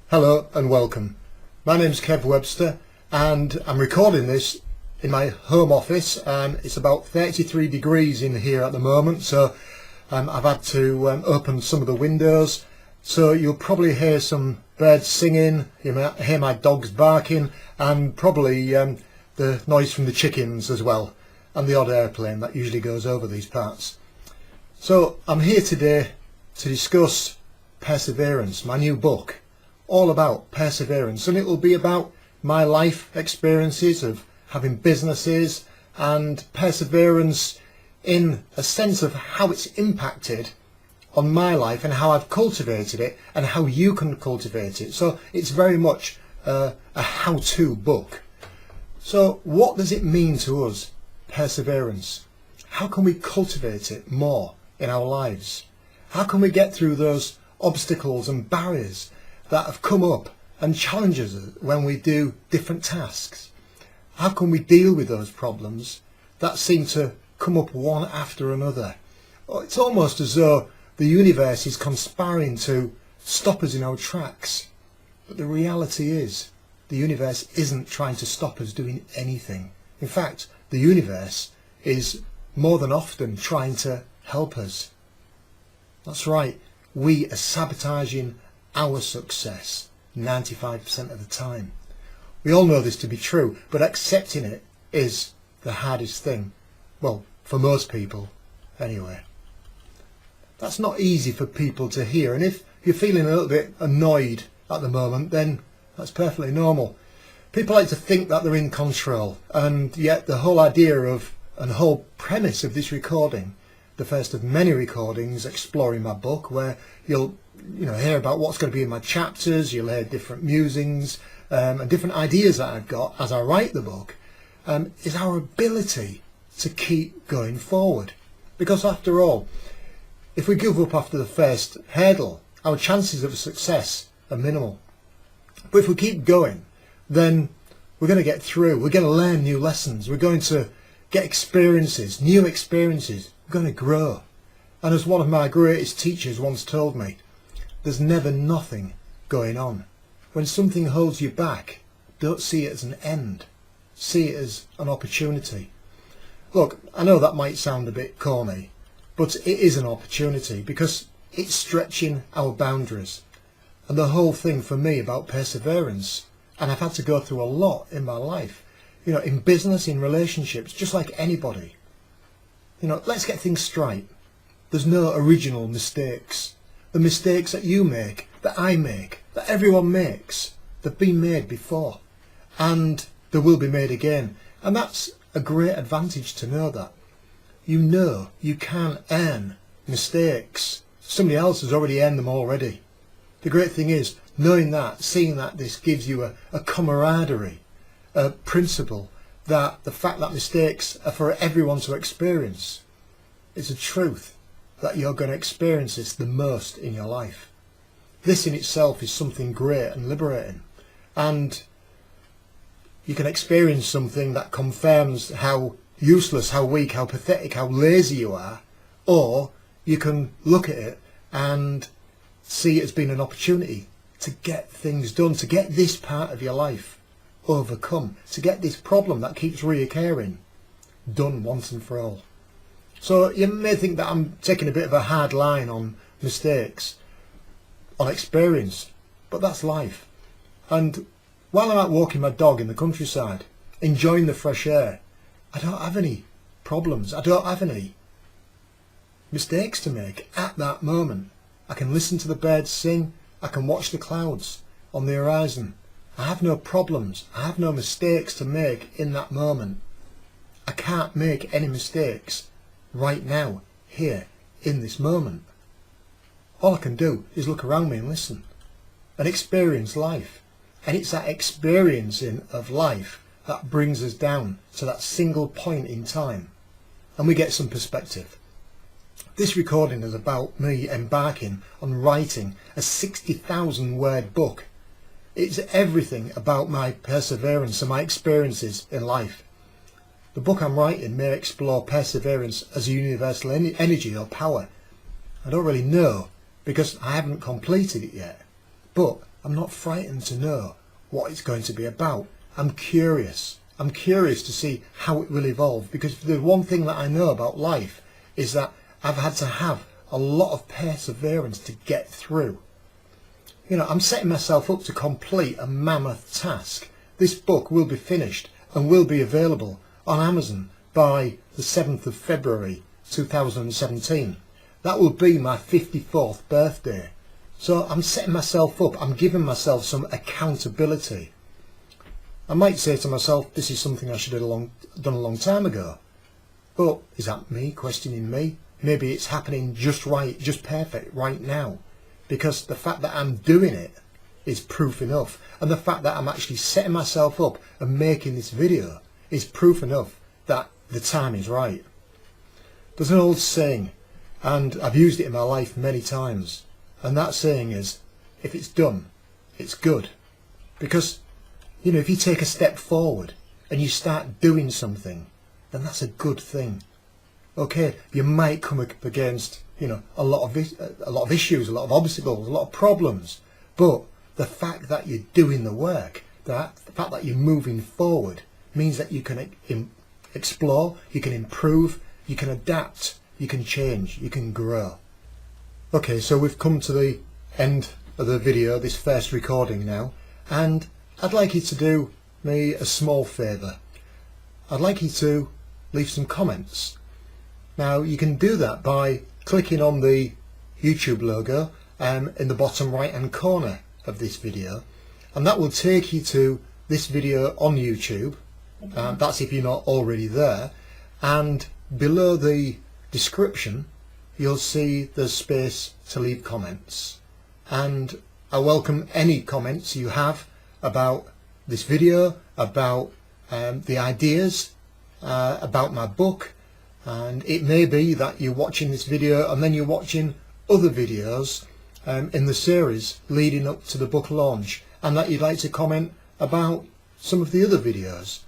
Hello and welcome. My name's Kev Webster and I'm recording this in my home office, and it's about 33 degrees in here at the moment, so I've had to open some of the windows, so you'll probably hear some birds singing, you might hear my dogs barking, and probably the noise from the chickens as well, and the odd airplane that usually goes over these parts. So I'm here today to discuss Perseverance, my new book, all about perseverance, and it will be about my life experiences of having businesses and perseverance in a sense of how it's impacted on my life and how I've cultivated it and how you can cultivate it. So it's very much a how-to book. So what does it mean to us, perseverance? How can we cultivate it more in our lives? How can we get through those obstacles and barriers that have come up and challenges us when we do different tasks? How can we deal with those problems that seem to come up one after another? It's almost as though the universe is conspiring to stop us in our tracks. But the reality is, the universe isn't trying to stop us doing anything. In fact, the universe is more than often trying to help us. That's right, we are sabotaging our success 95% of the time. We all know this to be true, but accepting it is the hardest thing. Well, for most people, anyway. That's not easy for people to hear, and if you're feeling a little bit annoyed at the moment, then that's perfectly normal. People like to think that they're in control, and yet the whole idea of and the whole premise of this recording, the first of many recordings exploring my book, where you'll hear about what's going to be in my chapters, you'll hear different musings and different ideas that I've got as I write the book, is our ability to keep going forward. Because after all, if we give up after the first hurdle, our chances of success are minimal. But if we keep going, then we're going to get through, we're going to learn new lessons, we're going to get experiences, new experiences, we're going to grow. And as one of my greatest teachers once told me, there's never nothing going on. When something holds you back, don't see it as an end. See it as an opportunity. Look, I know that might sound a bit corny, but it is an opportunity because it's stretching our boundaries. And the whole thing for me about perseverance, and I've had to go through a lot in my life, in business, in relationships, just like anybody. Let's get things straight. There's no original mistakes. The mistakes that you make, that I make, that everyone makes, they've been made before, and they will be made again. And that's a great advantage to know that. You can earn mistakes. Somebody else has already earned them already. The great thing is, knowing that, seeing that this gives you a camaraderie, a principle that the fact that mistakes are for everyone to experience. It's a truth that you're going to experience this the most in your life. This in itself is something great and liberating, and you can experience something that confirms how useless, how weak, how pathetic, how lazy you are, or you can look at it and see it as being an opportunity to get things done, to get this part of your life overcome, to get this problem that keeps reoccurring done once and for all. So you may think that I'm taking a bit of a hard line on mistakes, on experience, but that's life. And while I'm out walking my dog in the countryside, enjoying the fresh air, I don't have any problems, I don't have any mistakes to make at that moment. I can listen to the birds sing, I can watch the clouds on the horizon. I have no problems, I have no mistakes to make in that moment. I can't make any mistakes right now, here, in this moment. All I can do is look around me and listen and experience life. And it's that experiencing of life that brings us down to that single point in time, and we get some perspective. This recording is about me embarking on writing a 60,000 word book. It's everything about my perseverance and my experiences in life. The book I'm writing may explore perseverance as a universal energy or power. I don't really know because I haven't completed it yet, but I'm not frightened to know what it's going to be about. I'm curious. I'm curious to see how it will evolve, because the one thing that I know about life is that I've had to have a lot of perseverance to get through. You know, I'm setting myself up to complete a mammoth task. This book will be finished and will be available on Amazon by the 7th of February 2017. That will be my 54th birthday. So I'm setting myself up, I'm giving myself some accountability. I might say to myself, this is something I should have done a long time ago. But is that me questioning me? Maybe it's happening just right, just perfect right now. Because the fact that I'm doing it is proof enough. And the fact that I'm actually setting myself up and making this video is proof enough that the time is right. There's an old saying, and I've used it in my life many times. And that saying is, if it's done, it's good. Because, you know, if you take a step forward and you start doing something, then that's a good thing. Okay, you might come up against, you know, a lot of issues, a lot of obstacles, a lot of problems. But the fact that you're doing the work, the fact that you're moving forward, means that you can explore, you can improve, you can adapt, you can change, you can grow. Okay, so we've come to the end of the video, this first recording now, and I'd like you to do me a small favour. I'd like you to leave some comments. Now you can do that by clicking on the YouTube logo in the bottom right hand corner of this video, and that will take you to this video on YouTube. That's if you're not already there, and below the description you'll see there's space to leave comments, and I welcome any comments you have about this video, about the ideas, about my book. And it may be that you're watching this video and then you're watching other videos in the series leading up to the book launch, and that you'd like to comment about some of the other videos.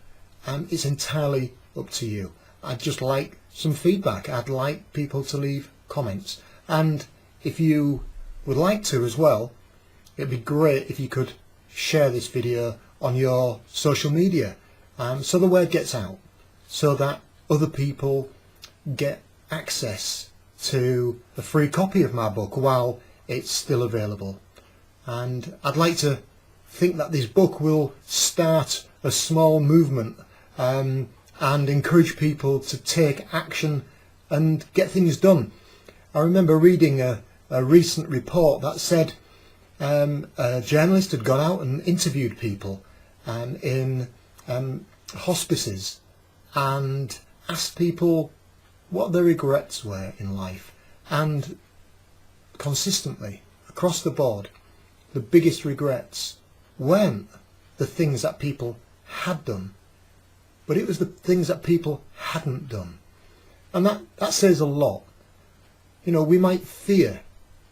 It's entirely up to you. I'd just like some feedback. I'd like people to leave comments, and if you would like to as well, it'd be great if you could share this video on your social media, so the word gets out, so that other people get access to a free copy of my book while it's still available. And I'd like to think that this book will start a small movement and encourage people to take action and get things done. I remember reading a recent report that said a journalist had gone out and interviewed people in hospices and asked people what their regrets were in life, and consistently across the board the biggest regrets weren't the things that people had done, but it was the things that people hadn't done. And that says a lot. You know, we might fear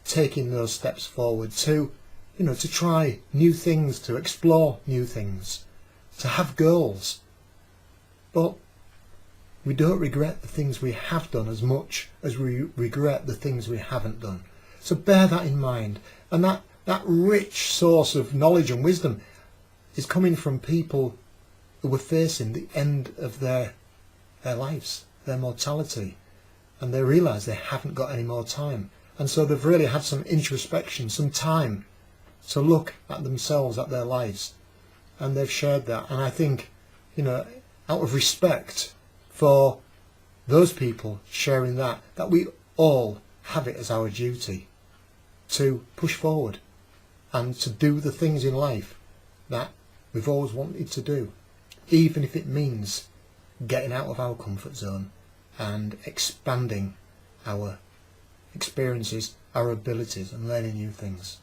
taking those steps forward to, you know, to try new things, to explore new things, to have goals, but we don't regret the things we have done as much as we regret the things we haven't done. So bear that in mind. And that rich source of knowledge and wisdom is coming from people who were facing the end of their lives, their mortality, and they realise they haven't got any more time. And so they've really had some introspection, some time to look at themselves, at their lives, and they've shared that. And I think, you know, out of respect for those people sharing that we all have it as our duty to push forward and to do the things in life that we've always wanted to do, even if it means getting out of our comfort zone and expanding our experiences, our abilities, and learning new things.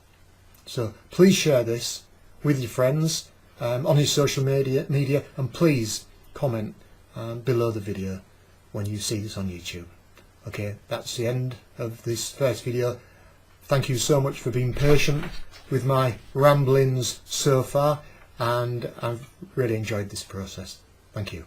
So please share this with your friends on your social media, and please comment below the video when you see this on YouTube. Okay, that's the end of this first video. Thank you so much for being patient with my ramblings so far, and I've really enjoyed this process. Thank you.